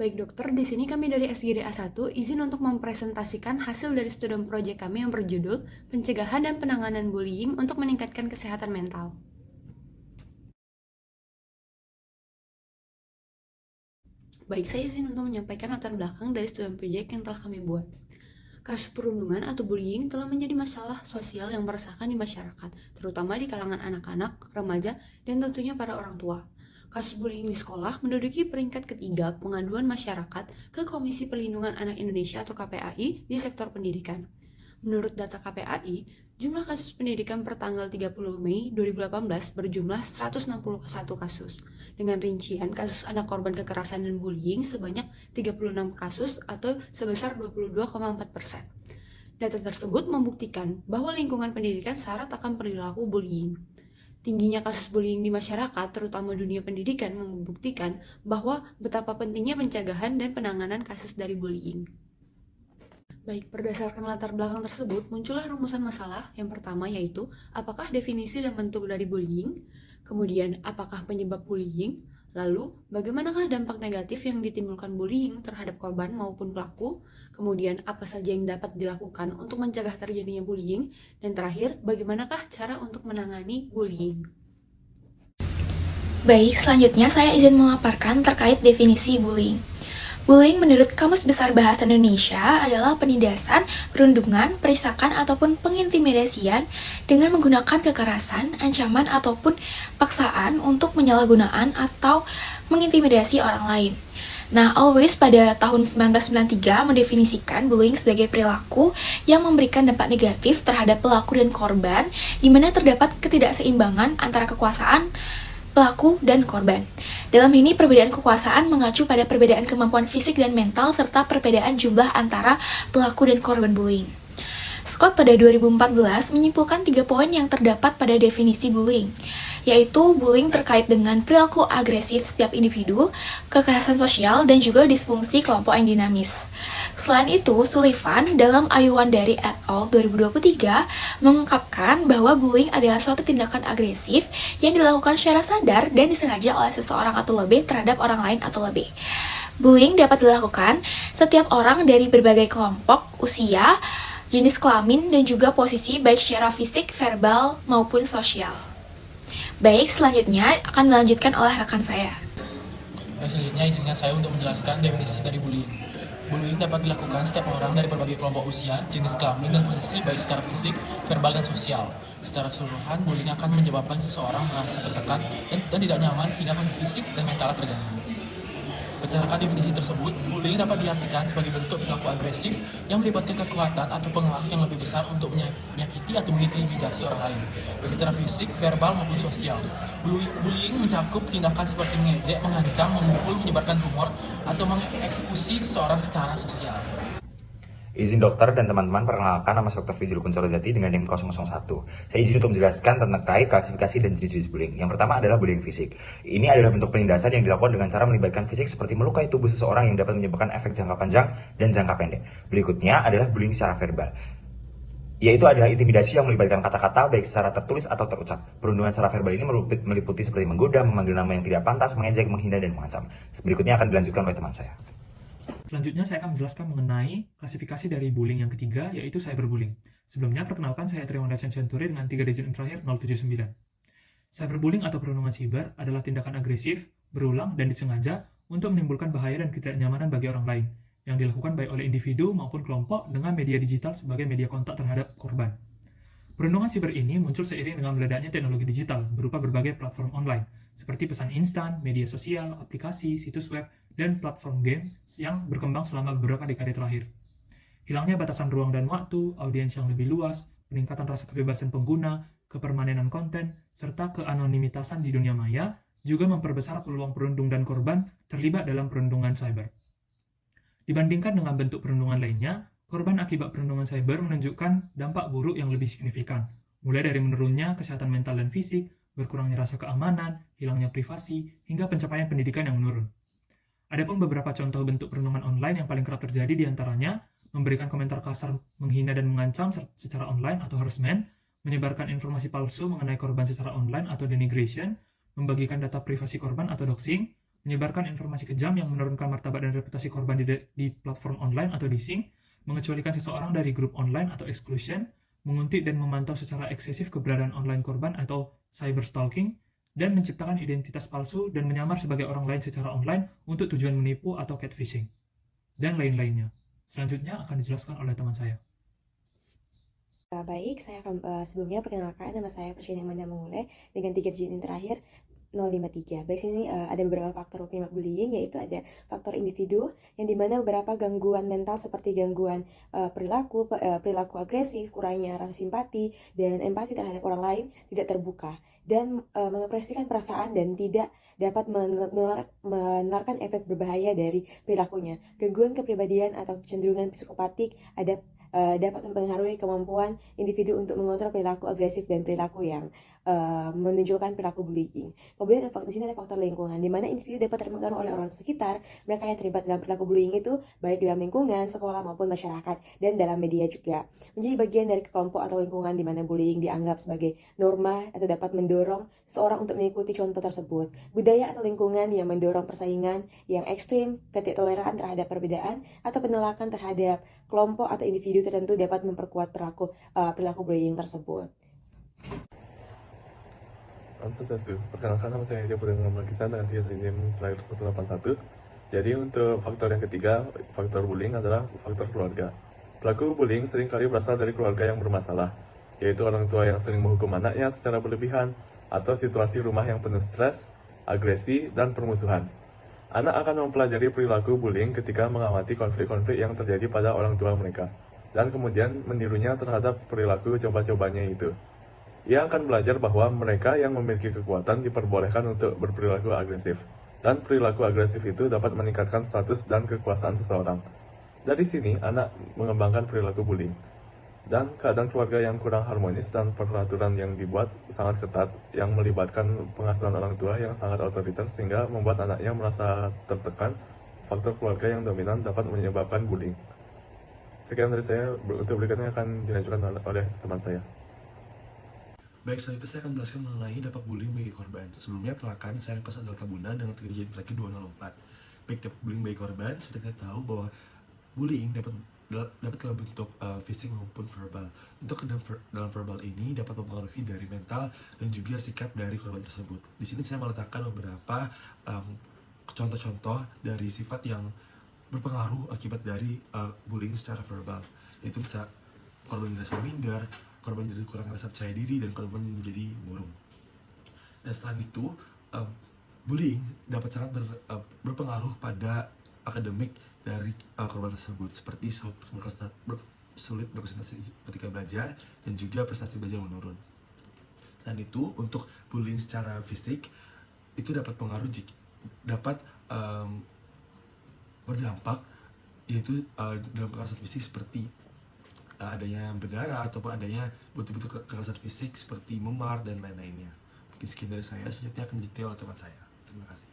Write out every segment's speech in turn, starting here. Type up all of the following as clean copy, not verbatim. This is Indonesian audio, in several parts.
Baik dokter, di sini kami dari SGD A1 izin untuk mempresentasikan hasil dari studi proyek kami yang berjudul Pencegahan dan Penanganan Bullying untuk Meningkatkan Kesehatan Mental. Baik, saya izin untuk menyampaikan latar belakang dari studi proyek yang telah kami buat. Kasus perundungan atau bullying telah menjadi masalah sosial yang meresahkan di masyarakat, terutama di kalangan anak-anak, remaja, dan tentunya para orang tua. Kasus bullying di sekolah menduduki peringkat ketiga pengaduan masyarakat ke Komisi Perlindungan Anak Indonesia atau KPAI di sektor pendidikan. Menurut data KPAI, jumlah kasus pendidikan per tanggal 30 Mei 2018 berjumlah 161 kasus, dengan rincian kasus anak korban kekerasan dan bullying sebanyak 36 kasus atau sebesar 22,4%. Data tersebut membuktikan bahwa lingkungan pendidikan syarat akan perilaku bullying. Tingginya kasus bullying di masyarakat, terutama dunia pendidikan, membuktikan bahwa betapa pentingnya pencegahan dan penanganan kasus dari bullying. Baik, berdasarkan latar belakang tersebut, muncullah rumusan masalah. Yang pertama yaitu, apakah definisi dan bentuk dari bullying? Kemudian, apakah penyebab bullying? Lalu, bagaimanakah dampak negatif yang ditimbulkan bullying terhadap korban maupun pelaku? Kemudian, apa saja yang dapat dilakukan untuk mencegah terjadinya bullying? Dan terakhir, bagaimanakah cara untuk menangani bullying? Baik, selanjutnya saya izin memaparkan terkait definisi bullying. Bullying menurut Kamus Besar Bahasa Indonesia adalah penindasan, perundungan, perisakan, ataupun pengintimidasian dengan menggunakan kekerasan, ancaman, ataupun paksaan untuk penyalahgunaan atau mengintimidasi orang lain. Nah, Always pada tahun 1993 mendefinisikan bullying sebagai perilaku yang memberikan dampak negatif terhadap pelaku dan korban, di mana terdapat ketidakseimbangan antara kekuasaan pelaku dan korban. Dalam ini, perbedaan kekuasaan mengacu pada perbedaan kemampuan fisik dan mental serta perbedaan jumlah antara pelaku dan korban bullying. Scott pada 2014 menyimpulkan 3 poin yang terdapat pada definisi bullying, yaitu bullying terkait dengan perilaku agresif setiap individu, kekerasan sosial, dan juga disfungsi kelompok yang dinamis. Selain itu, Sullivan dalam Ayuwandari et al. 2023 mengungkapkan bahwa bullying adalah suatu tindakan agresif yang dilakukan secara sadar dan disengaja oleh seseorang atau lebih terhadap orang lain atau lebih. Bullying dapat dilakukan setiap orang dari berbagai kelompok, usia, jenis kelamin, dan juga posisi baik secara fisik, verbal, maupun sosial. Baik, selanjutnya akan dilanjutkan oleh rekan saya. Selanjutnya izinkan saya untuk menjelaskan definisi dari bullying. Bullying dapat dilakukan setiap orang dari berbagai kelompok usia, jenis kelamin, dan posisi baik secara fisik, verbal, dan sosial. Secara keseluruhan, bullying akan menyebabkan seseorang merasa tertekan dan tidak nyaman sehingga kondisi fisik dan mental terganggu. Berdasarkan definisi tersebut, bullying dapat diartikan sebagai bentuk perilaku agresif yang melibatkan kekuatan atau pengaruh yang lebih besar untuk menyakiti atau mengintimidasi orang lain, baik secara fisik, verbal, maupun sosial. Bullying mencakup tindakan seperti mengejek, mengancam, memukul, menyebarkan rumor, atau mengeksekusi seseorang secara sosial. Izin dokter dan teman-teman, perkenalkan nama saya Dr. Fidjul Kuncoro Jati dengan NIM 001. Saya izin untuk menjelaskan tentang klasifikasi dan jenis-jenis bullying. Yang pertama adalah bullying fisik. Ini adalah bentuk penindasan yang dilakukan dengan cara melibatkan fisik seperti melukai tubuh seseorang yang dapat menyebabkan efek jangka panjang dan jangka pendek. Berikutnya adalah bullying secara verbal, yaitu adalah intimidasi yang melibatkan kata-kata baik secara tertulis atau terucap. Perundungan secara verbal ini meliputi seperti menggoda, memanggil nama yang tidak pantas, mengejek, menghina, dan mengancam. Berikutnya akan dilanjutkan oleh teman saya. Selanjutnya saya akan menjelaskan mengenai klasifikasi dari bullying yang ketiga, yaitu cyberbullying. Sebelumnya, perkenalkan saya Triwanda Century dengan 3 digit terakhir 079. Cyberbullying atau perundungan siber adalah tindakan agresif, berulang, dan disengaja untuk menimbulkan bahaya dan ketidaknyamanan bagi orang lain, yang dilakukan baik oleh individu maupun kelompok dengan media digital sebagai media kontak terhadap korban. Perundungan siber ini muncul seiring dengan meledaknya teknologi digital berupa berbagai platform online, seperti pesan instan, media sosial, aplikasi, situs web, dan platform game yang berkembang selama beberapa dekade terakhir. Hilangnya batasan ruang dan waktu, audiens yang lebih luas, peningkatan rasa kebebasan pengguna, kepermanenan konten, serta keanonimitasan di dunia maya juga memperbesar peluang perundung dan korban terlibat dalam perundungan cyber. Dibandingkan dengan bentuk perundungan lainnya, korban akibat perundungan cyber menunjukkan dampak buruk yang lebih signifikan, mulai dari menurunnya kesehatan mental dan fisik, berkurangnya rasa keamanan, hilangnya privasi, hingga pencapaian pendidikan yang menurun. Adapun beberapa contoh bentuk perundungan online yang paling kerap terjadi diantaranya memberikan komentar kasar, menghina dan mengancam secara online atau harassment, menyebarkan informasi palsu mengenai korban secara online atau denigration, membagikan data privasi korban atau doxing, menyebarkan informasi kejam yang menurunkan martabat dan reputasi korban di platform online atau dising, mengecualikan seseorang dari grup online atau exclusion, menguntit dan memantau secara eksesif keberadaan online korban atau cyberstalking, dan menciptakan identitas palsu dan menyamar sebagai orang lain secara online untuk tujuan menipu atau catfishing, dan lain-lainnya. Selanjutnya akan dijelaskan oleh teman saya. Baik, saya akan sebelumnya perkenalkan nama saya Persina Amanda Mengule dengan 3 digit yang terakhir 053. Baik, sini ada beberapa faktor penyebab bullying, yaitu ada faktor individu yang dimana beberapa gangguan mental seperti gangguan perilaku agresif, kurangnya rasa simpati dan empati terhadap orang lain tidak terbuka dan mengekspresikan perasaan dan tidak dapat menularkan efek berbahaya dari perilakunya. Gangguan kepribadian atau kecenderungan psikopatik dapat mempengaruhi kemampuan individu untuk mengontrol perilaku agresif dan perilaku yang menunjukkan perilaku bullying. Kemudian di sini ada faktor lingkungan, di mana individu dapat terpengaruh oleh orang sekitar. Mereka yang terlibat dalam perilaku bullying itu baik dalam lingkungan, sekolah maupun masyarakat, dan dalam media juga. Menjadi bagian dari kelompok atau lingkungan di mana bullying dianggap sebagai norma atau dapat mendorong seseorang untuk mengikuti contoh tersebut. Budaya atau lingkungan yang mendorong persaingan yang ekstrim, ketidaktoleran terhadap perbedaan, atau penolakan terhadap kelompok atau individu tertentu dapat memperkuat perilaku bullying tersebut. Swastiastu. Perkenalkan, nama saya Edi Putri Kisah dengan 3 digit terakhir 181. Jadi untuk faktor yang ketiga, faktor bullying adalah faktor keluarga. Pelaku bullying seringkali berasal dari keluarga yang bermasalah, yaitu orang tua yang sering menghukum anaknya secara berlebihan, atau situasi rumah yang penuh stres, agresi, dan permusuhan. Anak akan mempelajari perilaku bullying ketika mengamati konflik-konflik yang terjadi pada orang tua mereka, dan kemudian menirunya terhadap perilaku coba-cobanya itu. Ia akan belajar bahwa mereka yang memiliki kekuatan diperbolehkan untuk berperilaku agresif, dan perilaku agresif itu dapat meningkatkan status dan kekuasaan seseorang. Dari sini, anak mengembangkan perilaku bullying. Dan keadaan keluarga yang kurang harmonis dan peraturan yang dibuat sangat ketat yang melibatkan pengasuhan orang tua yang sangat otoriter sehingga membuat anaknya merasa tertekan. Faktor keluarga yang dominan dapat menyebabkan bullying. Sekian dari saya, untuk berikutnya akan dilanjutkan oleh teman saya. Baik, selanjutnya saya akan menjelaskan mengenai dampak bullying bagi korban. Sebelumnya, perkenalkan, saya Pas adalah Tabunan dengan 3 digit terakhir 204. Baik, dampak bullying bagi korban, seperti kita tahu bahwa bullying dapat dalam bentuk fisik maupun verbal. Untuk dalam verbal ini dapat mempengaruhi dari mental dan juga sikap dari korban tersebut. Di sini saya meletakkan beberapa contoh-contoh dari sifat yang berpengaruh akibat dari bullying secara verbal, yaitu bisa korban merasa minder, korban jadi kurang merasa percaya diri, dan korban menjadi murung. Dan selain itu, bullying dapat sangat berpengaruh pada akademik dari korban tersebut, seperti sulit berkonsentrasi ketika belajar dan juga prestasi belajar menurun. Selain itu, untuk bullying secara fisik itu dapat berdampak, yaitu dalam kekerasan fisik seperti adanya berdarah ataupun adanya bentuk-bentuk kekerasan fisik seperti memar dan lain-lainnya. Mungkin sekian dari saya, selanjutnya akan dijelaskan oleh teman saya. Terima kasih.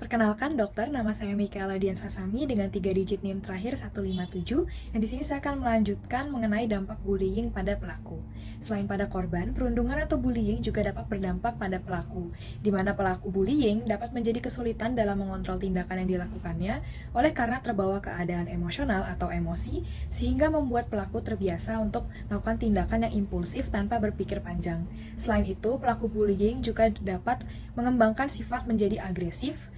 Perkenalkan dokter, nama saya Michaela Dian Sasami dengan 3 digit NIM terakhir 157. Dan di sini saya akan melanjutkan mengenai dampak bullying pada pelaku. Selain pada korban, perundungan atau bullying juga dapat berdampak pada pelaku, di mana pelaku bullying dapat menjadi kesulitan dalam mengontrol tindakan yang dilakukannya oleh karena terbawa keadaan emosional atau emosi, sehingga membuat pelaku terbiasa untuk melakukan tindakan yang impulsif tanpa berpikir panjang. Selain itu, pelaku bullying juga dapat mengembangkan sifat menjadi agresif,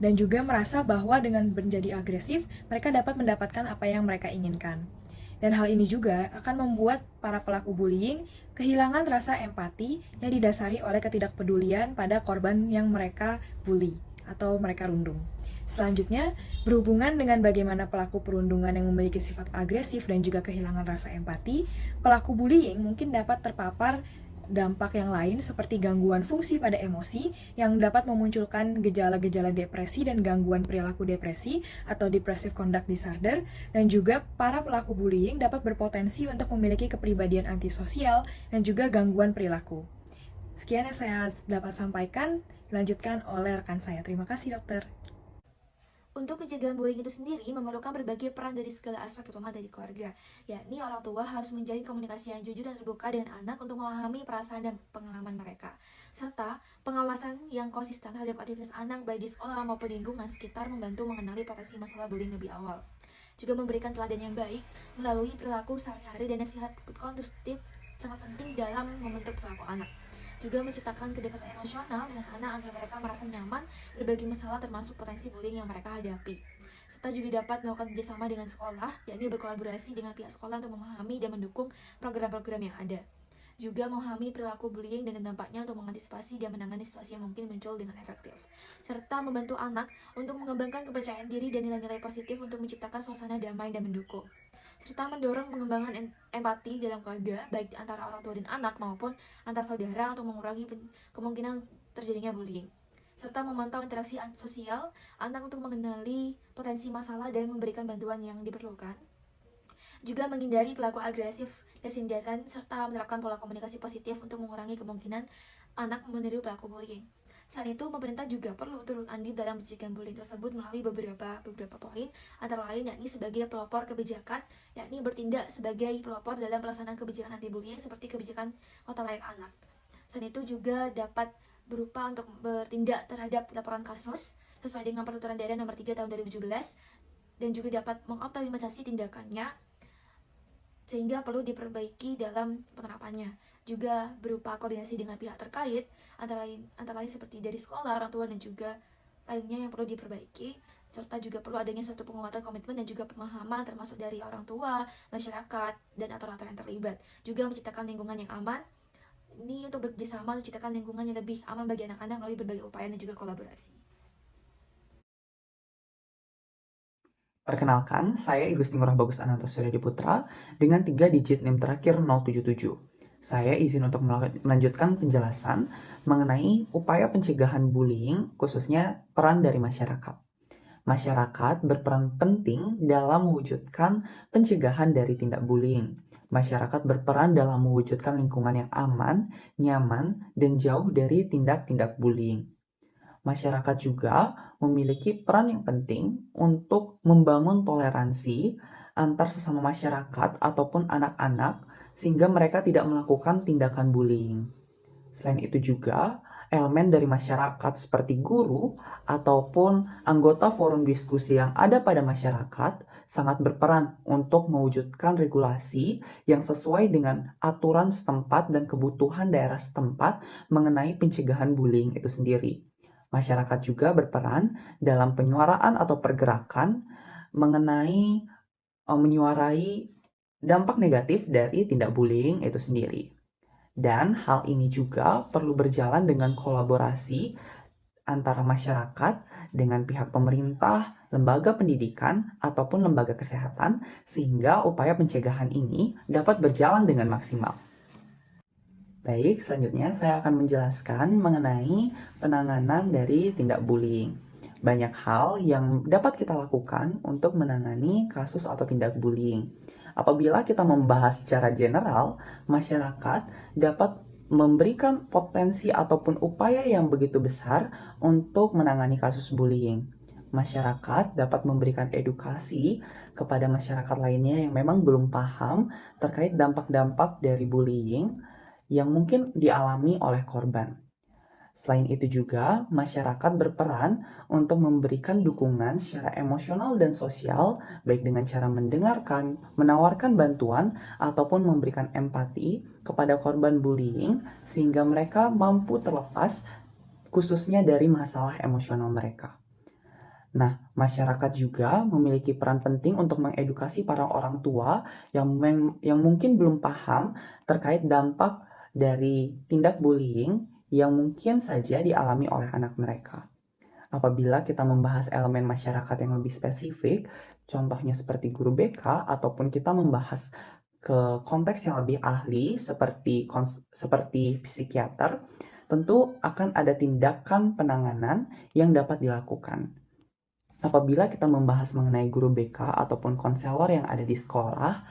dan juga merasa bahwa dengan menjadi agresif, mereka dapat mendapatkan apa yang mereka inginkan. Dan hal ini juga akan membuat para pelaku bullying kehilangan rasa empati yang didasari oleh ketidakpedulian pada korban yang mereka bully atau mereka rundung. Selanjutnya, berhubungan dengan bagaimana pelaku perundungan yang memiliki sifat agresif dan juga kehilangan rasa empati, pelaku bullying mungkin dapat terpapar dampak yang lain seperti gangguan fungsi pada emosi yang dapat memunculkan gejala-gejala depresi dan gangguan perilaku depresi atau depressive conduct disorder, dan juga para pelaku bullying dapat berpotensi untuk memiliki kepribadian antisosial dan juga gangguan perilaku. Sekian yang saya dapat sampaikan, dilanjutkan oleh rekan saya. Terima kasih, dokter. Untuk pencegahan bullying itu sendiri memerlukan berbagai peran dari segala aspek, terutama dari keluarga, yakni orang tua harus menjalin komunikasi yang jujur dan terbuka dengan anak untuk memahami perasaan dan pengalaman mereka, serta pengawasan yang konsisten terhadap aktivitas anak baik di sekolah maupun di lingkungan sekitar membantu mengenali potensi masalah bullying lebih awal. Juga memberikan teladan yang baik melalui perilaku sehari-hari dan nasihat konstruktif sangat penting dalam membentuk perilaku anak. Juga menciptakan kedekatan emosional dengan anak agar mereka merasa nyaman berbagi masalah termasuk potensi bullying yang mereka hadapi. Serta juga dapat melakukan kerjasama dengan sekolah, yakni berkolaborasi dengan pihak sekolah untuk memahami dan mendukung program-program yang ada. Juga memahami perilaku bullying dan dampaknya untuk mengantisipasi dan menangani situasi yang mungkin muncul dengan efektif. Serta membantu anak untuk mengembangkan kepercayaan diri dan nilai-nilai positif untuk menciptakan suasana damai dan mendukung. Serta mendorong pengembangan empati dalam keluarga, baik antara orang tua dan anak maupun antar saudara untuk mengurangi kemungkinan terjadinya bullying. Serta memantau interaksi sosial anak untuk mengenali potensi masalah dan memberikan bantuan yang diperlukan. Juga menghindari pelaku agresif dan sindiran, serta menerapkan pola komunikasi positif untuk mengurangi kemungkinan anak meniru pelaku bullying. Selain itu, pemerintah juga perlu turun andil dalam pencegahan bullying tersebut melalui beberapa poin, antara lain yakni sebagai pelopor kebijakan, yakni bertindak sebagai pelopor dalam pelaksanaan kebijakan anti bullying seperti kebijakan kota layak anak. Selain itu juga dapat berupa untuk bertindak terhadap laporan kasus sesuai dengan Peraturan Daerah Nomor 3 Tahun 2017 dan juga dapat mengoptimalisasi tindakannya sehingga perlu diperbaiki dalam penerapannya. Juga berupa koordinasi dengan pihak terkait, antara lain seperti dari sekolah, orang tua, dan juga lainnya yang perlu diperbaiki. Serta juga perlu adanya suatu penguatan komitmen dan juga pemahaman termasuk dari orang tua, masyarakat, dan aturan-aturan yang terlibat. Juga menciptakan lingkungan yang aman. Ini untuk bekerjasama menciptakan lingkungan yang lebih aman bagi anak-anak melalui berbagai upaya dan juga kolaborasi. Perkenalkan, saya Igusti Ngurah Bagus Ananta Suryadi Putra dengan 3 digit NIM terakhir 077. Saya izin untuk melanjutkan penjelasan mengenai upaya pencegahan bullying, khususnya peran dari masyarakat. Masyarakat berperan penting dalam mewujudkan pencegahan dari tindak bullying. Masyarakat berperan dalam mewujudkan lingkungan yang aman, nyaman, dan jauh dari tindak-tindak bullying. Masyarakat juga memiliki peran yang penting untuk membangun toleransi antar sesama masyarakat ataupun anak-anak sehingga mereka tidak melakukan tindakan bullying. Selain itu juga, elemen dari masyarakat seperti guru ataupun anggota forum diskusi yang ada pada masyarakat sangat berperan untuk mewujudkan regulasi yang sesuai dengan aturan setempat dan kebutuhan daerah setempat mengenai pencegahan bullying itu sendiri. Masyarakat juga berperan dalam penyuaraan atau pergerakan mengenai menyuarai dampak negatif dari tindak bullying itu sendiri. Dan hal ini juga perlu berjalan dengan kolaborasi antara masyarakat dengan pihak pemerintah, lembaga pendidikan, ataupun lembaga kesehatan sehingga upaya pencegahan ini dapat berjalan dengan maksimal. Baik, selanjutnya saya akan menjelaskan mengenai penanganan dari tindak bullying. Banyak hal yang dapat kita lakukan untuk menangani kasus atau tindak bullying. Apabila kita membahas secara general, masyarakat dapat memberikan potensi ataupun upaya yang begitu besar untuk menangani kasus bullying. Masyarakat dapat memberikan edukasi kepada masyarakat lainnya yang memang belum paham terkait dampak-dampak dari bullying yang mungkin dialami oleh korban. Selain itu juga, masyarakat berperan untuk memberikan dukungan secara emosional dan sosial, baik dengan cara mendengarkan, menawarkan bantuan, ataupun memberikan empati kepada korban bullying, sehingga mereka mampu terlepas khususnya dari masalah emosional mereka. Nah, masyarakat juga memiliki peran penting untuk mengedukasi para orang tua yang mungkin belum paham terkait dampak dari tindak bullying yang mungkin saja dialami oleh anak mereka. Apabila kita membahas elemen masyarakat yang lebih spesifik, contohnya seperti guru BK, ataupun kita membahas ke konteks yang lebih ahli seperti psikiater, tentu akan ada tindakan penanganan yang dapat dilakukan. Apabila kita membahas mengenai guru BK ataupun konselor yang ada di sekolah,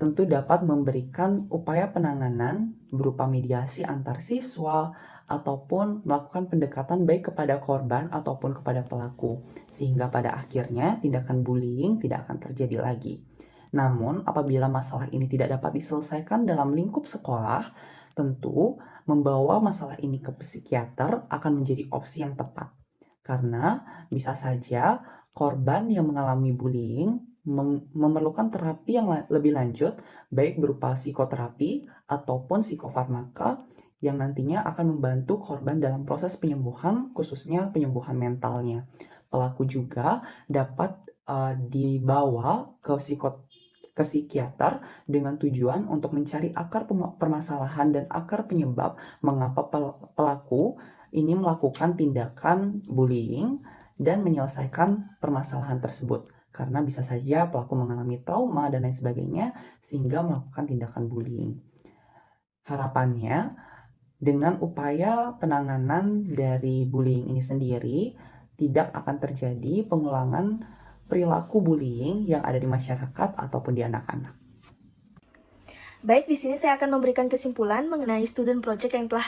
tentu dapat memberikan upaya penanganan berupa mediasi antar siswa ataupun melakukan pendekatan baik kepada korban ataupun kepada pelaku, sehingga pada akhirnya tindakan bullying tidak akan terjadi lagi. Namun, apabila masalah ini tidak dapat diselesaikan dalam lingkup sekolah, tentu membawa masalah ini ke psikiater akan menjadi opsi yang tepat. Karena bisa saja korban yang mengalami bullying memerlukan terapi yang lebih lanjut, baik berupa psikoterapi ataupun psikofarmaka yang nantinya akan membantu korban dalam proses penyembuhan, khususnya penyembuhan mentalnya. Pelaku juga dapat dibawa ke psikiater dengan tujuan untuk mencari akar permasalahan dan akar penyebab mengapa pelaku ini melakukan tindakan bullying dan menyelesaikan permasalahan tersebut. Karena bisa saja pelaku mengalami trauma dan lain sebagainya sehingga melakukan tindakan bullying. Harapannya, dengan upaya penanganan dari bullying ini sendiri, tidak akan terjadi pengulangan perilaku bullying yang ada di masyarakat ataupun di anak-anak. Baik, di sini saya akan memberikan kesimpulan mengenai student project yang telah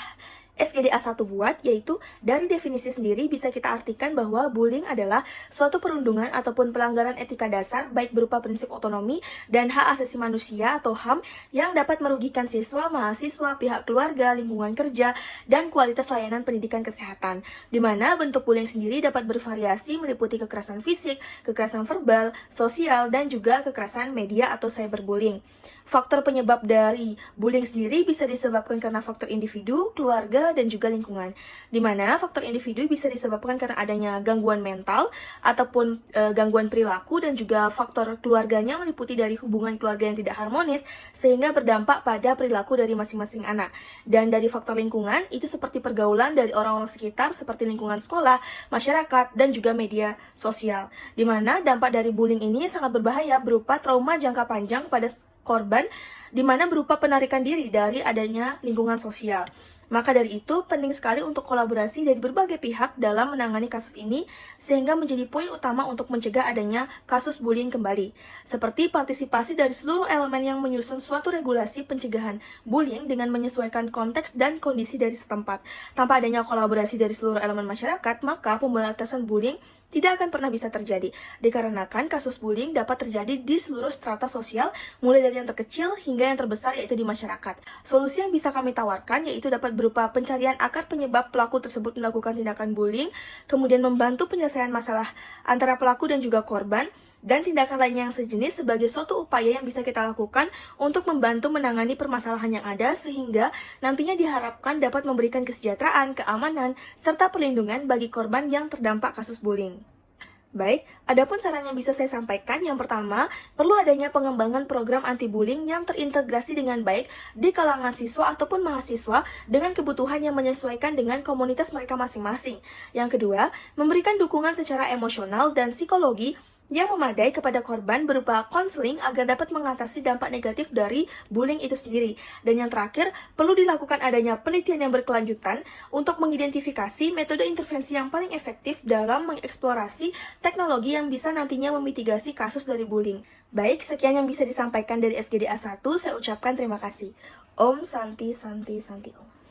SGD A1 buat, yaitu dari definisi sendiri bisa kita artikan bahwa bullying adalah suatu perundungan ataupun pelanggaran etika dasar baik berupa prinsip otonomi dan hak asasi manusia atau HAM yang dapat merugikan siswa, mahasiswa, pihak keluarga, lingkungan kerja, dan kualitas layanan pendidikan kesehatan. Di mana bentuk bullying sendiri dapat bervariasi meliputi kekerasan fisik, kekerasan verbal, sosial, dan juga kekerasan media atau cyberbullying. Faktor penyebab dari bullying sendiri bisa disebabkan karena faktor individu, keluarga, dan juga lingkungan. Di mana faktor individu bisa disebabkan karena adanya gangguan mental ataupun gangguan perilaku, dan juga faktor keluarganya meliputi dari hubungan keluarga yang tidak harmonis sehingga berdampak pada perilaku dari masing-masing anak. Dan dari faktor lingkungan itu seperti pergaulan dari orang-orang sekitar seperti lingkungan sekolah, masyarakat, dan juga media sosial. Di mana dampak dari bullying ini sangat berbahaya berupa trauma jangka panjang pada korban, di mana berupa penarikan diri dari adanya lingkungan sosial. Maka dari itu, penting sekali untuk kolaborasi dari berbagai pihak dalam menangani kasus ini, sehingga menjadi poin utama untuk mencegah adanya kasus bullying kembali. Seperti partisipasi dari seluruh elemen yang menyusun suatu regulasi pencegahan bullying dengan menyesuaikan konteks dan kondisi dari setempat. Tanpa adanya kolaborasi dari seluruh elemen masyarakat, maka pemberantasan bullying tidak akan pernah bisa terjadi, dikarenakan kasus bullying dapat terjadi di seluruh strata sosial, mulai dari yang terkecil hingga yang terbesar, yaitu di masyarakat. Solusi yang bisa kami tawarkan yaitu dapat berupa pencarian akar penyebab pelaku tersebut melakukan tindakan bullying, kemudian membantu penyelesaian masalah antara pelaku dan juga korban, dan tindakan lainnya yang sejenis sebagai suatu upaya yang bisa kita lakukan untuk membantu menangani permasalahan yang ada, sehingga nantinya diharapkan dapat memberikan kesejahteraan, keamanan, serta perlindungan bagi korban yang terdampak kasus bullying. Baik, adapun saran yang bisa saya sampaikan, yang pertama, perlu adanya pengembangan program anti-bullying yang terintegrasi dengan baik di kalangan siswa ataupun mahasiswa dengan kebutuhan yang menyesuaikan dengan komunitas mereka masing-masing. Yang kedua, memberikan dukungan secara emosional dan psikologi yang memadai kepada korban berupa konseling agar dapat mengatasi dampak negatif dari bullying itu sendiri. Dan yang terakhir, perlu dilakukan adanya penelitian yang berkelanjutan untuk mengidentifikasi metode intervensi yang paling efektif dalam mengeksplorasi teknologi yang bisa nantinya memitigasi kasus dari bullying. Baik, sekian yang bisa disampaikan dari SGD A1, saya ucapkan terima kasih. Om Santi Santi Santi Om.